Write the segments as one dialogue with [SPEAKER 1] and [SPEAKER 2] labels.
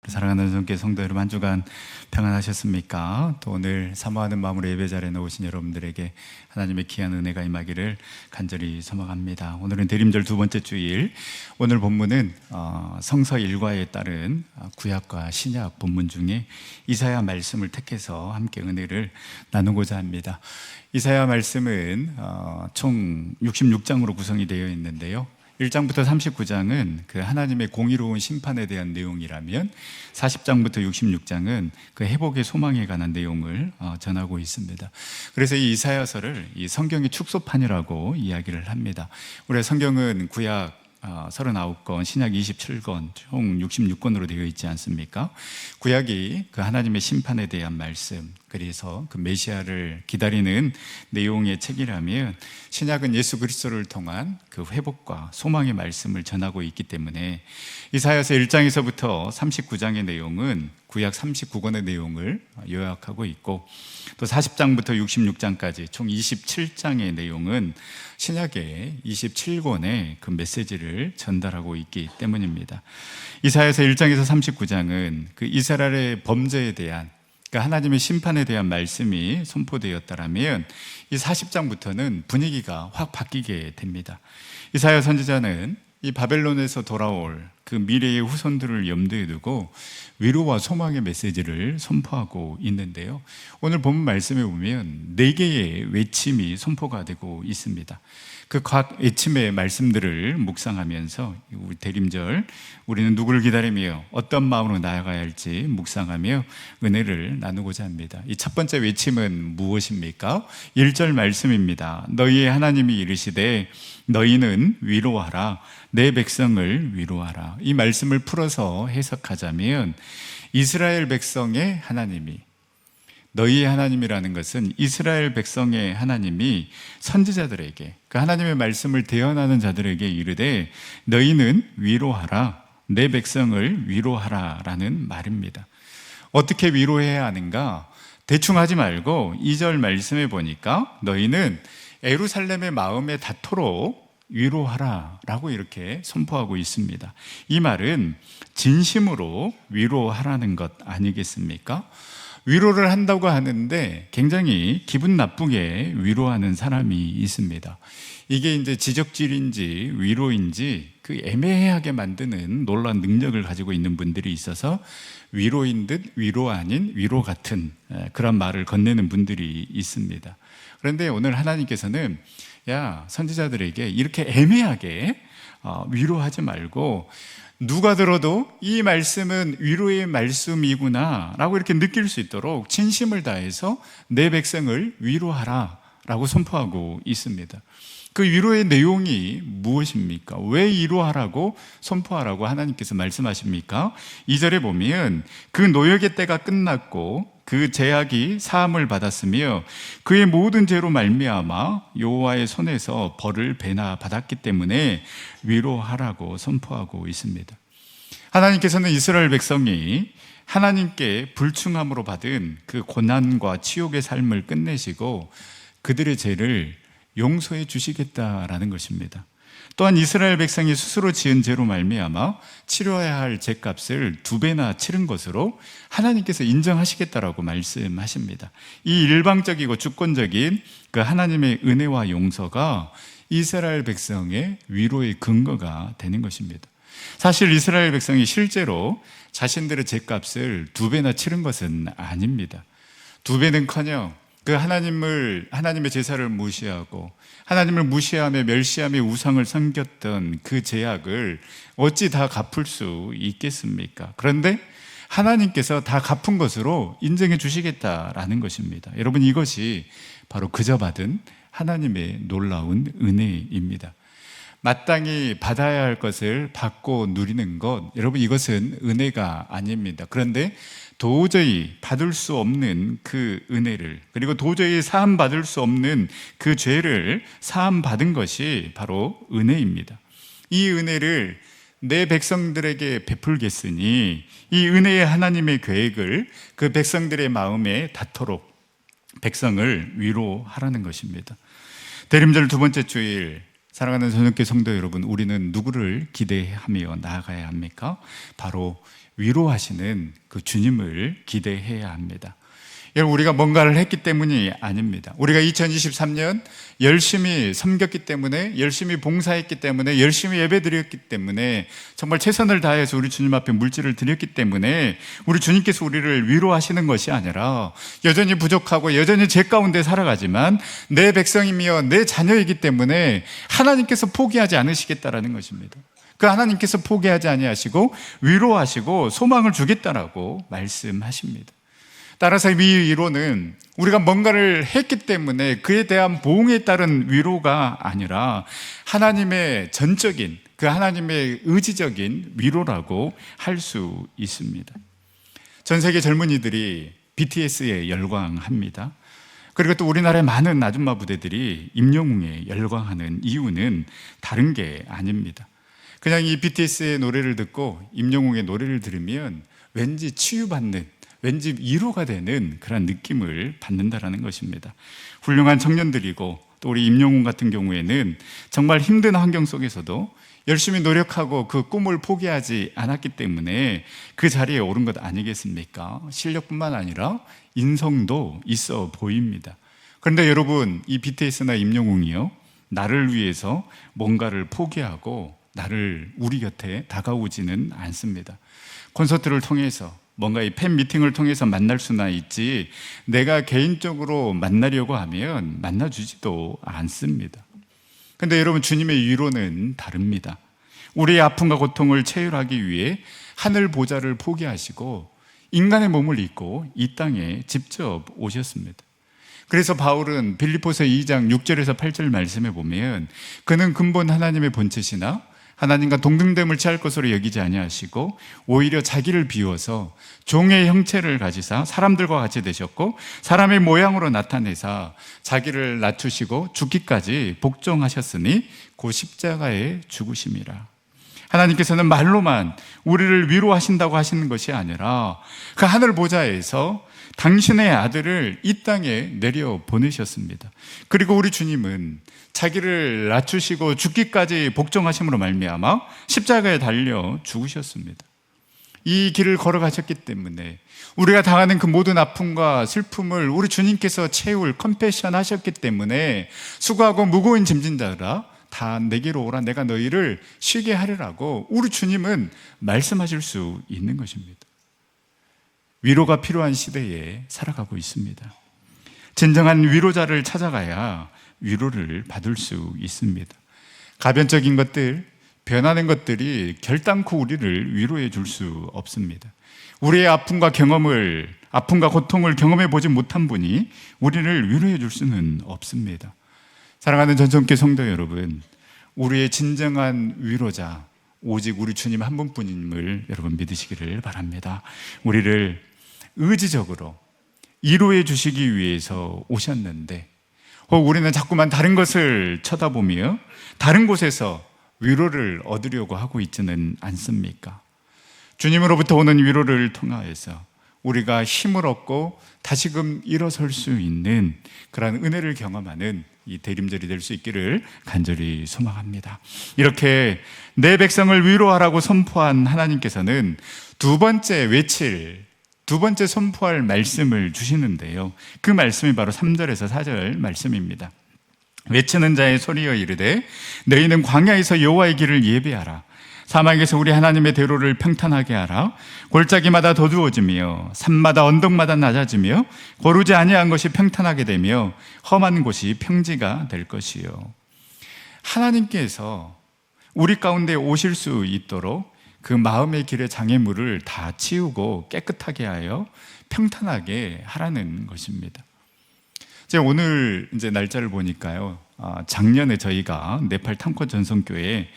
[SPEAKER 1] 사랑하는 성교 성도 여러분, 한 주간 평안하셨습니까? 또 오늘 사모하는 마음으로 예배 자리에 나오신 여러분들에게 하나님의 귀한 은혜가 임하기를 간절히 소망합니다. 오늘은 대림절 두 번째 주일, 오늘 본문은 성서 일과에 따른 구약과 신약 본문 중에 이사야 말씀을 택해서 함께 은혜를 나누고자 합니다. 이사야 말씀은 총 66장으로 구성이 되어 있는데요, 1장부터 39장은 그 하나님의 공의로운 심판에 대한 내용이라면 40장부터 66장은 그 회복의 소망에 관한 내용을 전하고 있습니다. 그래서 이 이사야서를 이 성경의 축소판이라고 이야기를 합니다. 우리 성경은 구약 39권, 신약 27권, 총 66권으로 되어 있지 않습니까? 구약이 그 하나님의 심판에 대한 말씀, 그래서 그 메시아를 기다리는 내용의 책이라면, 신약은 예수 그리스도를 통한 그 회복과 소망의 말씀을 전하고 있기 때문에 이사야서 1장에서부터 39장의 내용은 구약 39권의 내용을 요약하고 있고, 또 40장부터 66장까지 총 27장의 내용은 신약의 27권의 그 메시지를 전달하고 있기 때문입니다. 이사야서 1장에서 39장은 그 이스라엘의 범죄에 대한, 그러니까 하나님의 심판에 대한 말씀이 선포되었다라면, 이 40장부터는 분위기가 확 바뀌게 됩니다. 이사야 선지자는 이 바벨론에서 돌아올 그 미래의 후손들을 염두에 두고 위로와 소망의 메시지를 선포하고 있는데요, 오늘 본문 말씀에 보면 4개의 외침이 선포가 되고 있습니다. 그 각 외침의 말씀들을 묵상하면서 우리 대림절, 우리는 누구를 기다리며 어떤 마음으로 나아가야 할지 묵상하며 은혜를 나누고자 합니다. 이 첫 번째 외침은 무엇입니까? 1절 말씀입니다. 너희의 하나님이 이르시되 너희는 위로하라, 내 백성을 위로하라. 이 말씀을 풀어서 해석하자면, 이스라엘 백성의 하나님이, 너희의 하나님이라는 것은 이스라엘 백성의 하나님이 선지자들에게, 그 하나님의 말씀을 대언하는 자들에게 이르되 너희는 위로하라, 내 백성을 위로하라 라는 말입니다. 어떻게 위로해야 하는가? 대충 하지 말고 2절 말씀에 보니까 너희는 예루살렘의 마음에 닿도록 위로하라 라고 이렇게 선포하고 있습니다. 이 말은 진심으로 위로하라는 것 아니겠습니까? 위로를 한다고 하는데 굉장히 기분 나쁘게 위로하는 사람이 있습니다. 이게 이제 지적질인지 위로인지 그 애매하게 만드는 놀라운 능력을 가지고 있는 분들이 있어서 위로인 듯 위로 아닌 위로 같은 그런 말을 건네는 분들이 있습니다. 그런데 오늘 하나님께서는 야, 선지자들에게 이렇게 애매하게 위로하지 말고, 누가 들어도 이 말씀은 위로의 말씀이구나 라고 이렇게 느낄 수 있도록 진심을 다해서 내 백성을 위로하라 라고 선포하고 있습니다. 그 위로의 내용이 무엇입니까? 왜 위로하라고 선포하라고 하나님께서 말씀하십니까? 2절에 보면 그 노역의 때가 끝났고 그 죄악이 사함을 받았으며 그의 모든 죄로 말미암아 여호와의 손에서 벌을 배나 받았기 때문에 위로하라고 선포하고 있습니다. 하나님께서는 이스라엘 백성이 하나님께 불충함으로 받은 그 고난과 치욕의 삶을 끝내시고 그들의 죄를 용서해 주시겠다라는 것입니다. 또한 이스라엘 백성이 스스로 지은 죄로 말미암아 치러야 할 죄값을 2배나 치른 것으로 하나님께서 인정하시겠다라고 말씀하십니다. 이 일방적이고 주권적인 그 하나님의 은혜와 용서가 이스라엘 백성의 위로의 근거가 되는 것입니다. 사실 이스라엘 백성이 실제로 자신들의 죄값을 2배나 치른 것은 아닙니다. 2배는커녕 그 하나님의 제사를 무시하고 하나님을 무시하며 멸시하며 우상을 섬겼던 그 죄악을 어찌 다 갚을 수 있겠습니까? 그런데 하나님께서 다 갚은 것으로 인정해 주시겠다라는 것입니다. 여러분, 이것이 바로 그저 받은 하나님의 놀라운 은혜입니다. 마땅히 받아야 할 것을 받고 누리는 것, 여러분, 이것은 은혜가 아닙니다. 그런데 도저히 받을 수 없는 그 은혜를, 그리고 도저히 사함받을 수 없는 그 죄를 사함받은 것이 바로 은혜입니다. 이 은혜를 내 백성들에게 베풀겠으니 이 은혜의 하나님의 계획을 그 백성들의 마음에 닿도록 백성을 위로하라는 것입니다. 대림절 두 번째 주일, 사랑하는 저녁교 성도 여러분, 우리는 누구를 기대하며 나아가야 합니까? 바로 위로하시는 그 주님을 기대해야 합니다. 여러분, 우리가 뭔가를 했기 때문이 아닙니다. 우리가 2023년 열심히 섬겼기 때문에, 열심히 봉사했기 때문에, 열심히 예배드렸기 때문에, 정말 최선을 다해서 우리 주님 앞에 물질을 드렸기 때문에 우리 주님께서 우리를 위로하시는 것이 아니라, 여전히 부족하고 여전히 죄 가운데 살아가지만 내 백성이며 내 자녀이기 때문에 하나님께서 포기하지 않으시겠다라는 것입니다. 그 하나님께서 포기하지 아니하시고 위로하시고 소망을 주겠다라고 말씀하십니다. 따라서 이 위로는 우리가 뭔가를 했기 때문에 그에 대한 보응에 따른 위로가 아니라 하나님의 전적인, 그 하나님의 의지적인 위로라고 할 수 있습니다. 전 세계 젊은이들이 BTS에 열광합니다. 그리고 또 우리나라의 많은 아줌마 부대들이 임영웅에 열광하는 이유는 다른 게 아닙니다. 그냥 이 BTS의 노래를 듣고 임영웅의 노래를 들으면 왠지 치유받는, 왠지 위로가 되는 그런 느낌을 받는다라는 것입니다. 훌륭한 청년들이고 또 우리 임영웅 같은 경우에는 정말 힘든 환경 속에서도 열심히 노력하고 그 꿈을 포기하지 않았기 때문에 그 자리에 오른 것 아니겠습니까? 실력뿐만 아니라 인성도 있어 보입니다. 그런데 여러분, 이 BTS나 임영웅이요, 나를 위해서 뭔가를 포기하고 나를 우리 곁에 다가오지는 않습니다. 콘서트를 통해서, 뭔가 이 팬 미팅을 통해서 만날 수나 있지, 내가 개인적으로 만나려고 하면 만나주지도 않습니다. 근데 여러분, 주님의 위로는 다릅니다. 우리의 아픔과 고통을 체휼하기 위해 하늘 보좌를 포기하시고 인간의 몸을 입고 이 땅에 직접 오셨습니다. 그래서 바울은 빌립보서 2장 6절에서 8절 말씀에 보면, 그는 근본 하나님의 본체시나 하나님과 동등됨을 취할 것으로 여기지 아니하시고 오히려 자기를 비워서 종의 형체를 가지사 사람들과 같이 되셨고 사람의 모양으로 나타내사 자기를 낮추시고 죽기까지 복종하셨으니 곧 십자가에 죽으심이라. 하나님께서는 말로만 우리를 위로하신다고 하시는 것이 아니라 그 하늘 보좌에서 당신의 아들을 이 땅에 내려 보내셨습니다. 그리고 우리 주님은 자기를 낮추시고 죽기까지 복종하심으로 말미암아 십자가에 달려 죽으셨습니다. 이 길을 걸어가셨기 때문에 우리가 당하는 그 모든 아픔과 슬픔을 우리 주님께서 채울 컴패션 하셨기 때문에 수고하고 무거운 짐진 자들아 다 내게로 오라, 내가 너희를 쉬게 하리라고 우리 주님은 말씀하실 수 있는 것입니다. 위로가 필요한 시대에 살아가고 있습니다. 진정한 위로자를 찾아가야 위로를 받을 수 있습니다. 가변적인 것들, 변하는 것들이 결단코 우리를 위로해 줄 수 없습니다. 우리의 아픔과 고통을 경험해 보지 못한 분이 우리를 위로해 줄 수는 없습니다. 사랑하는 전성교 성도 여러분, 우리의 진정한 위로자 오직 우리 주님 한 분뿐임을 여러분 믿으시기를 바랍니다. 우리를 의지적으로 위로해 주시기 위해서 오셨는데 우리는 자꾸만 다른 것을 쳐다보며 다른 곳에서 위로를 얻으려고 하고 있지는 않습니까? 주님으로부터 오는 위로를 통하여서 우리가 힘을 얻고 다시금 일어설 수 있는 그러한 은혜를 경험하는 이 대림절이 될 수 있기를 간절히 소망합니다. 이렇게 내 백성을 위로하라고 선포한 하나님께서는 두 번째 선포할 말씀을 주시는데요, 그 말씀이 바로 3절에서 4절 말씀입니다. 외치는 자의 소리여 이르되 너희는 광야에서 여호와의 길을 예비하라. 사막에서 우리 하나님의 대로를 평탄하게 하라. 골짜기마다 더두어지며 산마다 언덕마다 낮아지며 고르지 아니한 것이 평탄하게 되며 험한 곳이 평지가 될 것이요. 하나님께서 우리 가운데 오실 수 있도록 그 마음의 길의 장애물을 다 치우고 깨끗하게 하여 평탄하게 하라는 것입니다. 제가 오늘 이제 날짜를 보니까요, 작년에 저희가 네팔 탐권 전성교회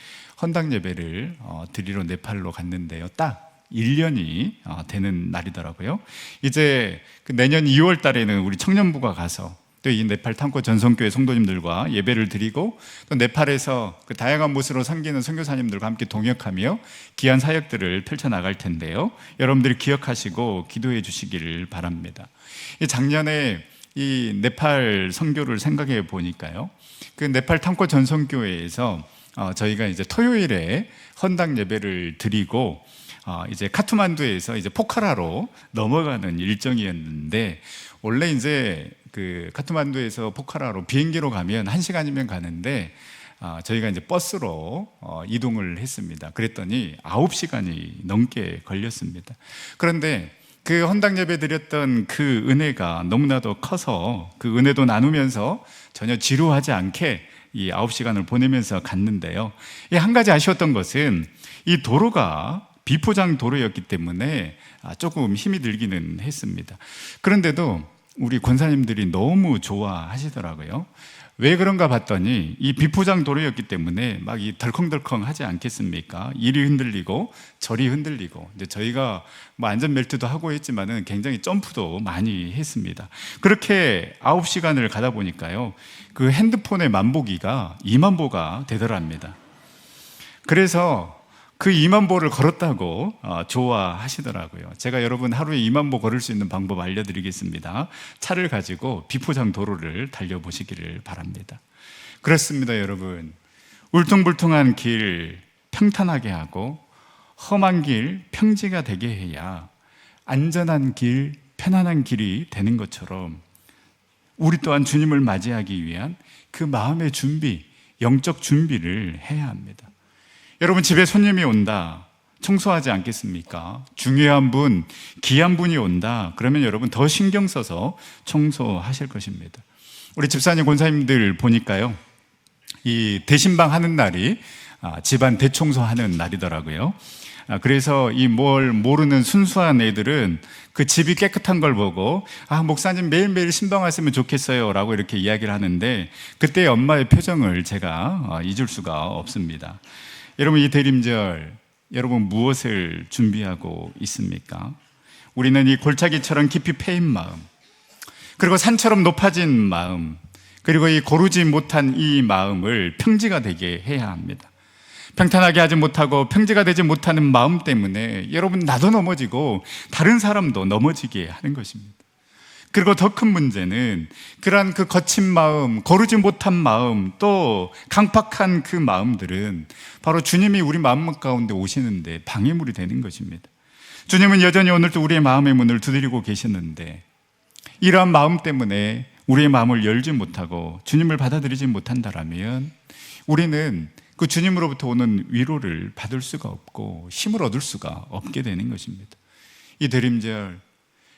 [SPEAKER 1] 헌당 예배를 드리러 네팔로 갔는데요, 딱 1년이 되는 날이더라고요. 이제 내년 2월 달에는 우리 청년부가 가서 또 이 네팔 탐권 전성교회 성도님들과 예배를 드리고 또 네팔에서 그 다양한 모습으로 섬기는 선교사님들과 함께 동역하며 귀한 사역들을 펼쳐나갈 텐데요, 여러분들이 기억하시고 기도해 주시기를 바랍니다. 작년에 이 네팔 선교를 생각해 보니까요, 그 네팔 탐코 전성교회에서 저희가 이제 토요일에 헌당 예배를 드리고 이제 카트만두에서 이제 포카라로 넘어가는 일정이었는데, 원래 이제 그 카트만두에서 포카라로 비행기로 가면 1시간이면 가는데 저희가 이제 버스로 이동을 했습니다. 그랬더니 9시간이 넘게 걸렸습니다. 그런데 그 헌당 예배 드렸던 그 은혜가 너무나도 커서 그 은혜도 나누면서 전혀 지루하지 않게 이 9시간을 보내면서 갔는데요. 한 가지 아쉬웠던 것은 이 도로가 비포장 도로였기 때문에 조금 힘이 들기는 했습니다. 그런데도 우리 권사님들이 너무 좋아하시더라고요. 왜 그런가 봤더니 이 비포장 도로였기 때문에 막 이 덜컹덜컹 하지 않겠습니까? 이리 흔들리고 저리 흔들리고, 이제 저희가 뭐 안전벨트도 하고 했지만은 굉장히 점프도 많이 했습니다. 그렇게 9시간을 가다 보니까요, 그 핸드폰의 만보기가 2만 보가 되더랍니다. 그래서 그 2만 보를 걸었다고 좋아하시더라고요. 제가 여러분 하루에 2만 보 걸을 수 있는 방법 알려드리겠습니다. 차를 가지고 비포장 도로를 달려보시기를 바랍니다. 그렇습니다, 여러분. 울퉁불퉁한 길 평탄하게 하고 험한 길 평지가 되게 해야 안전한 길, 편안한 길이 되는 것처럼 우리 또한 주님을 맞이하기 위한 그 마음의 준비, 영적 준비를 해야 합니다. 여러분, 집에 손님이 온다, 청소하지 않겠습니까? 중요한 분, 귀한 분이 온다, 그러면 여러분 더 신경 써서 청소하실 것입니다. 우리 집사님, 권사님들 보니까요, 이 대신방 하는 날이 집안 대청소하는 날이더라고요. 그래서 이 뭘 모르는 순수한 애들은 그 집이 깨끗한 걸 보고 목사님 매일매일 신방하시면 좋겠어요 라고 이렇게 이야기를 하는데, 그때 엄마의 표정을 제가 잊을 수가 없습니다. 여러분, 이 대림절 여러분 무엇을 준비하고 있습니까? 우리는 이 골짜기처럼 깊이 패인 마음, 그리고 산처럼 높아진 마음, 그리고 이 고르지 못한 이 마음을 평지가 되게 해야 합니다. 평탄하게 하지 못하고 평지가 되지 못하는 마음 때문에 여러분 나도 넘어지고 다른 사람도 넘어지게 하는 것입니다. 그리고 더 큰 문제는 그러한 그 거친 마음, 거르지 못한 마음, 또 강팍한 그 마음들은 바로 주님이 우리 마음 가운데 오시는데 방해물이 되는 것입니다. 주님은 여전히 오늘도 우리의 마음의 문을 두드리고 계시는데, 이러한 마음 때문에 우리의 마음을 열지 못하고 주님을 받아들이지 못한다라면 우리는 그 주님으로부터 오는 위로를 받을 수가 없고 힘을 얻을 수가 없게 되는 것입니다. 이 대림절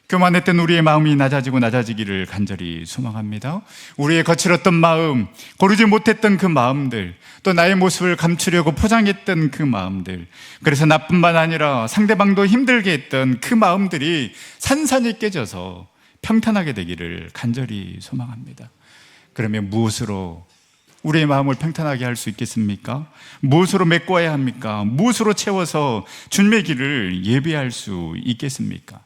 [SPEAKER 1] 교만했던 우리의 마음이 낮아지기를 간절히 소망합니다. 우리의 거칠었던 마음, 고르지 못했던 그 마음들, 또 나의 모습을 감추려고 포장했던 그 마음들, 그래서 나뿐만 아니라 상대방도 힘들게 했던 그 마음들이 산산이 깨져서 평탄하게 되기를 간절히 소망합니다. 그러면 무엇으로 우리의 마음을 평탄하게 할 수 있겠습니까? 무엇으로 메꿔야 합니까? 무엇으로 채워서 주님의 길을 예배할 수 있겠습니까?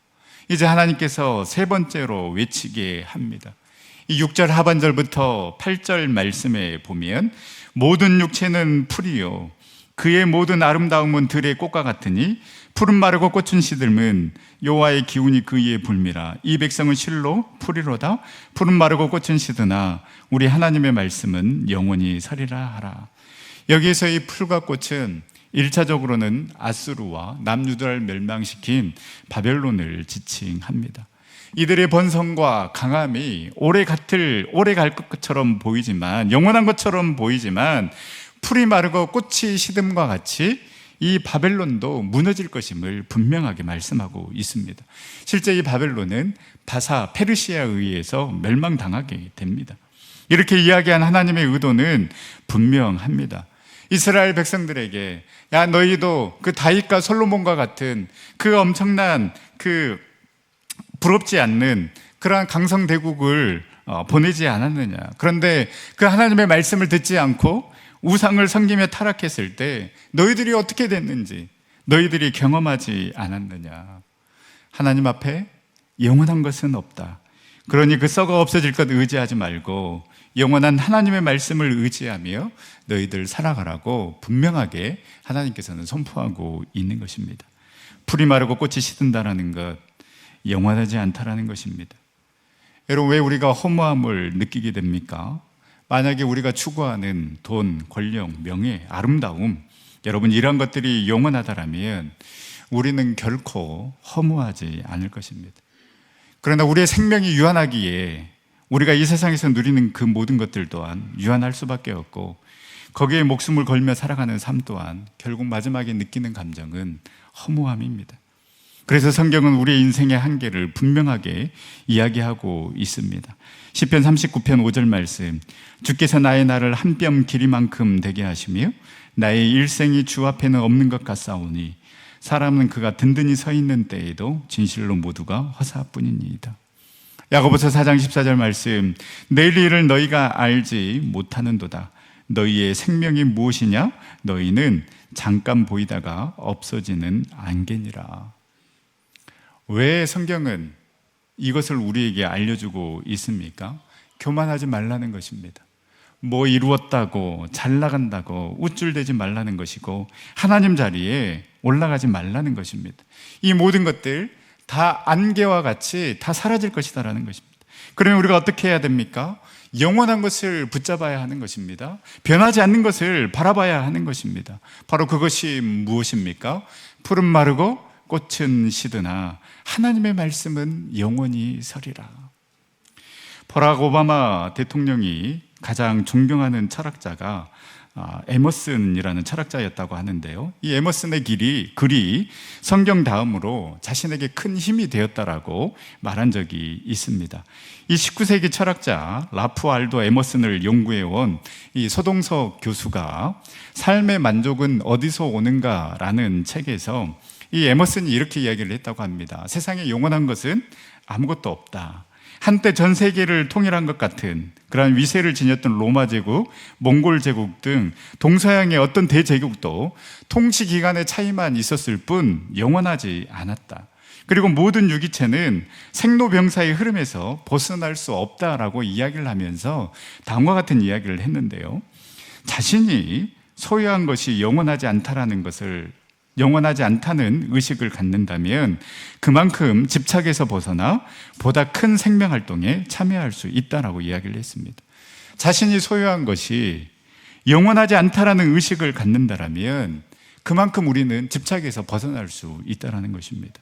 [SPEAKER 1] 이제 하나님께서 세 번째로 외치게 합니다. 이 6절 하반절부터 8절 말씀에 보면, 모든 육체는 풀이요 그의 모든 아름다움은 들의 꽃과 같으니 푸른 마르고 꽃은 시들면 여호와의 기운이 그 위에 불미라. 이 백성은 실로 풀이로다. 푸른 마르고 꽃은 시드나 우리 하나님의 말씀은 영원히 서리라 하라. 여기에서 이 풀과 꽃은 1차적으로는 아수르와 남유다를 멸망시킨 바벨론을 지칭합니다. 이들의 번성과 강함이 오래 갈 것처럼 보이지만, 영원한 것처럼 보이지만, 풀이 마르고 꽃이 시듬과 같이 이 바벨론도 무너질 것임을 분명하게 말씀하고 있습니다. 실제 이 바벨론은 바사 페르시아에 의해서 멸망당하게 됩니다. 이렇게 이야기한 하나님의 의도는 분명합니다. 이스라엘 백성들에게, 야, 너희도 그 다윗과 솔로몬과 같은 그 엄청난 그 부럽지 않는 그러한 강성대국을 보내지 않았느냐. 그런데 그 하나님의 말씀을 듣지 않고 우상을 섬기며 타락했을 때 너희들이 어떻게 됐는지 너희들이 경험하지 않았느냐. 하나님 앞에 영원한 것은 없다. 그러니 그 썩어 없어질 것 의지하지 말고 영원한 하나님의 말씀을 의지하며 너희들 살아가라고 분명하게 하나님께서는 선포하고 있는 것입니다. 풀이 마르고 꽃이 시든다라는 것, 영원하지 않다라는 것입니다. 여러분, 왜 우리가 허무함을 느끼게 됩니까? 만약에 우리가 추구하는 돈, 권력, 명예, 아름다움, 여러분 이런 것들이 영원하다라면 우리는 결코 허무하지 않을 것입니다. 그러나 우리의 생명이 유한하기에 우리가 이 세상에서 누리는 그 모든 것들 또한 유한할 수밖에 없고, 거기에 목숨을 걸며 살아가는 삶 또한 결국 마지막에 느끼는 감정은 허무함입니다. 그래서 성경은 우리의 인생의 한계를 분명하게 이야기하고 있습니다. 시편 39편 5절 말씀, 주께서 나의 날을 한 뼘 길이만큼 되게 하시며 나의 일생이 주 앞에는 없는 것 같사오니 사람은 그가 든든히 서 있는 때에도 진실로 모두가 허사뿐이니이다. 야고보서 4장 14절 말씀, 내일 일을 너희가 알지 못하는도다. 너희의 생명이 무엇이냐? 너희는 잠깐 보이다가 없어지는 안개니라. 왜 성경은 이것을 우리에게 알려주고 있습니까? 교만하지 말라는 것입니다. 뭐 이루었다고 잘 나간다고 우쭐대지 말라는 것이고, 하나님 자리에 올라가지 말라는 것입니다. 이 모든 것들 다 안개와 같이 다 사라질 것이다라는 것입니다. 그러면 우리가 어떻게 해야 됩니까? 영원한 것을 붙잡아야 하는 것입니다. 변하지 않는 것을 바라봐야 하는 것입니다. 바로 그것이 무엇입니까? 푸른 마르고 꽃은 시드나 하나님의 말씀은 영원히 서리라. 버락 오바마 대통령이 가장 존경하는 철학자가 에머슨이라는 철학자였다고 하는데요, 이 에머슨의 글이 성경 다음으로 자신에게 큰 힘이 되었다라고 말한 적이 있습니다. 이 19세기 철학자 라프 알도 에머슨을 연구해온 이 서동석 교수가 삶의 만족은 어디서 오는가라는 책에서 이 에머슨이 이렇게 이야기를 했다고 합니다. 세상에 영원한 것은 아무것도 없다. 한때 전 세계를 통일한 것 같은 그러한 위세를 지녔던 로마 제국, 몽골 제국 등 동서양의 어떤 대제국도 통치 기간의 차이만 있었을 뿐 영원하지 않았다. 그리고 모든 유기체는 생로병사의 흐름에서 벗어날 수 없다라고 이야기를 하면서 다음과 같은 이야기를 했는데요, 자신이 소유한 것이 영원하지 않다는 의식을 갖는다면 그만큼 집착에서 벗어나 보다 큰 생명활동에 참여할 수 있다라고 이야기를 했습니다. 자신이 소유한 것이 영원하지 않다라는 의식을 갖는다라면 그만큼 우리는 집착에서 벗어날 수 있다라는 것입니다.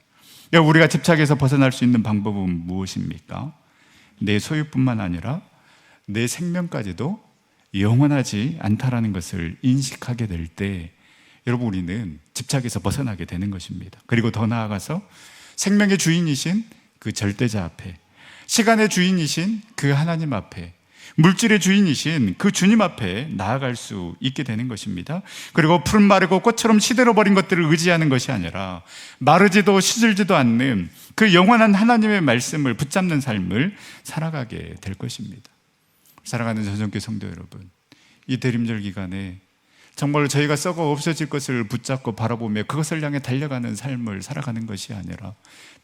[SPEAKER 1] 우리가 집착에서 벗어날 수 있는 방법은 무엇입니까? 내 소유뿐만 아니라 내 생명까지도 영원하지 않다라는 것을 인식하게 될 때 여러분, 우리는 집착에서 벗어나게 되는 것입니다. 그리고 더 나아가서 생명의 주인이신 그 절대자 앞에, 시간의 주인이신 그 하나님 앞에, 물질의 주인이신 그 주님 앞에 나아갈 수 있게 되는 것입니다. 그리고 푸른 마르고 꽃처럼 시들어버린 것들을 의지하는 것이 아니라 마르지도 시들지도 않는 그 영원한 하나님의 말씀을 붙잡는 삶을 살아가게 될 것입니다. 사랑하는 전성교 성도 여러분, 이 대림절 기간에 정말로 저희가 썩어 없어질 것을 붙잡고 바라보며 그것을 향해 달려가는 삶을 살아가는 것이 아니라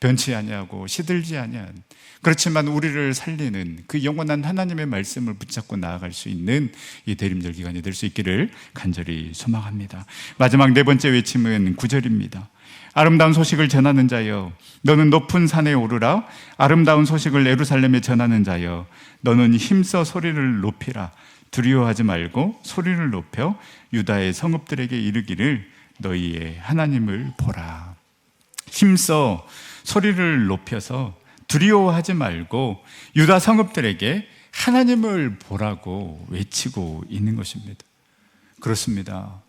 [SPEAKER 1] 변치 아니하고 시들지 아니한, 그렇지만 우리를 살리는 그 영원한 하나님의 말씀을 붙잡고 나아갈 수 있는 이 대림절 기간이 될 수 있기를 간절히 소망합니다. 마지막 네 번째 외침은 9절입니다. 아름다운 소식을 전하는 자여, 너는 높은 산에 오르라. 아름다운 소식을 예루살렘에 전하는 자여, 너는 힘써 소리를 높이라. 두려워하지 말고 소리를 높여 유다의 성읍들에게 이르기를 너희의 하나님을 보라. 힘써 소리를 높여서 두려워하지 말고 유다 성읍들에게 하나님을 보라고 외치고 있는 것입니다. 그렇습니다.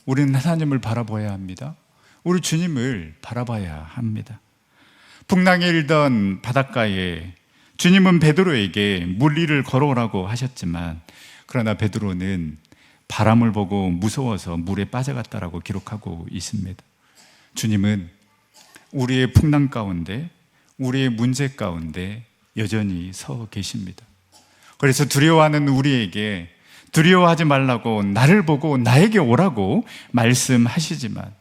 [SPEAKER 1] 우리는 하나님을 바라봐야 합니다. 우리 주님을 바라봐야 합니다. 풍랑이 일던 바닷가에 주님은 베드로에게 물 위를 걸어오라고 하셨지만, 그러나 베드로는 바람을 보고 무서워서 물에 빠져갔다라고 기록하고 있습니다. 주님은 우리의 풍랑 가운데, 우리의 문제 가운데 여전히 서 계십니다. 그래서 두려워하는 우리에게 두려워하지 말라고, 나를 보고 나에게 오라고 말씀하시지만,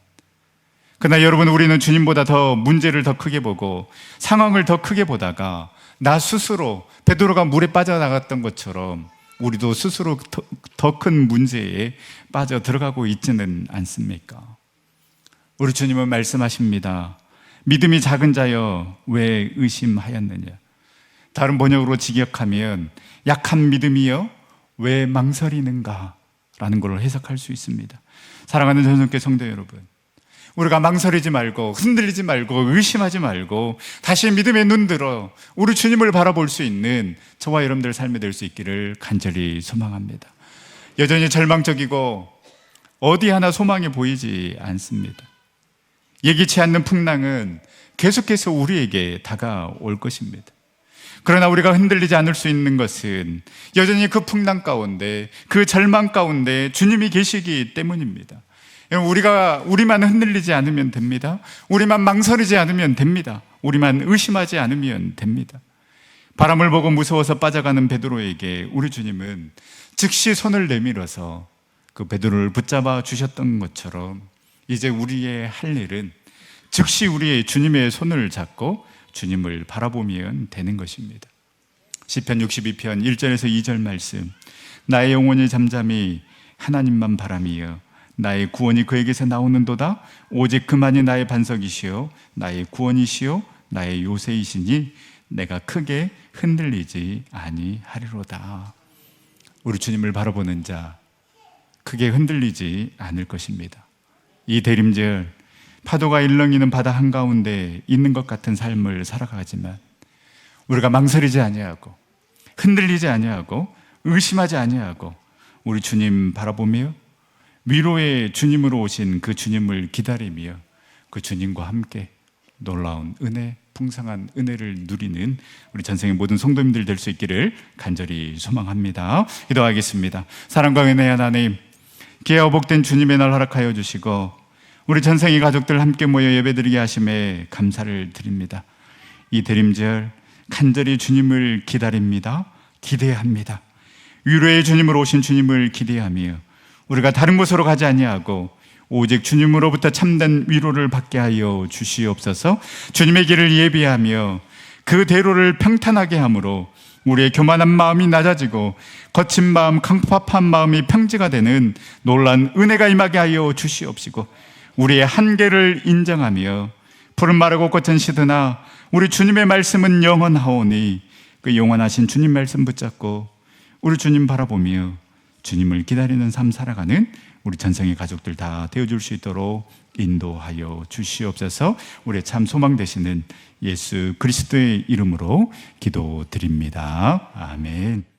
[SPEAKER 1] 그러나 여러분, 우리는 주님보다 더 문제를 더 크게 보고 상황을 더 크게 보다가 나 스스로 베드로가 물에 빠져나갔던 것처럼 우리도 스스로 더 큰 문제에 빠져 들어가고 있지는 않습니까? 우리 주님은 말씀하십니다. 믿음이 작은 자여 왜 의심하였느냐. 다른 번역으로 직역하면 약한 믿음이여 왜 망설이는가? 라는 걸 해석할 수 있습니다. 사랑하는 전성교 성도 여러분, 우리가 망설이지 말고 흔들리지 말고 의심하지 말고 다시 믿음의 눈 들어 우리 주님을 바라볼 수 있는 저와 여러분들 삶이 될 수 있기를 간절히 소망합니다. 여전히 절망적이고 어디 하나 소망이 보이지 않습니다. 예기치 않는 풍랑은 계속해서 우리에게 다가올 것입니다. 그러나 우리가 흔들리지 않을 수 있는 것은 여전히 그 풍랑 가운데, 그 절망 가운데 주님이 계시기 때문입니다. 우리만 흔들리지 않으면 됩니다. 우리만 망설이지 않으면 됩니다. 우리만 의심하지 않으면 됩니다. 바람을 보고 무서워서 빠져가는 베드로에게 우리 주님은 즉시 손을 내밀어서 그 베드로를 붙잡아 주셨던 것처럼 이제 우리의 할 일은 즉시 우리의 주님의 손을 잡고 주님을 바라보면 되는 것입니다. 시편 62편 1절에서 2절 말씀, 나의 영혼이 잠잠히 하나님만 바라미여 나의 구원이 그에게서 나오는도다. 오직 그만이 나의 반석이시요 나의 구원이시요 나의 요새이시니 내가 크게 흔들리지 아니하리로다. 우리 주님을 바라보는 자 크게 흔들리지 않을 것입니다. 이 대림절 파도가 일렁이는 바다 한가운데 있는 것 같은 삶을 살아가지만 우리가 망설이지 아니하고 흔들리지 아니하고 의심하지 아니하고 우리 주님 바라보며 위로의 주님으로 오신 그 주님을 기다리며 그 주님과 함께 놀라운 은혜, 풍성한 은혜를 누리는 우리 전생의 모든 성도님들 될 수 있기를 간절히 소망합니다. 기도하겠습니다. 사랑과 은혜의 하나님, 귀하고 복된 주님의 날 허락하여 주시고 우리 전생의 가족들 함께 모여 예배드리게 하심에 감사를 드립니다. 이 대림절 간절히 주님을 기다립니다. 기대합니다. 위로의 주님으로 오신 주님을 기대하며 우리가 다른 곳으로 가지 아니하고 오직 주님으로부터 참된 위로를 받게 하여 주시옵소서. 주님의 길을 예비하며 그 대로를 평탄하게 함으로 우리의 교만한 마음이 낮아지고 거친 마음, 강팍한 마음이 평지가 되는 놀란 은혜가 임하게 하여 주시옵시고 우리의 한계를 인정하며 푸른 마르고 꽃은 시드나 우리 주님의 말씀은 영원하오니 그 영원하신 주님 말씀 붙잡고 우리 주님 바라보며 주님을 기다리는 삶 살아가는 우리 전생의 가족들 다 되어줄 수 있도록 인도하여 주시옵소서. 우리의 참 소망 되시는 예수 그리스도의 이름으로 기도드립니다. 아멘.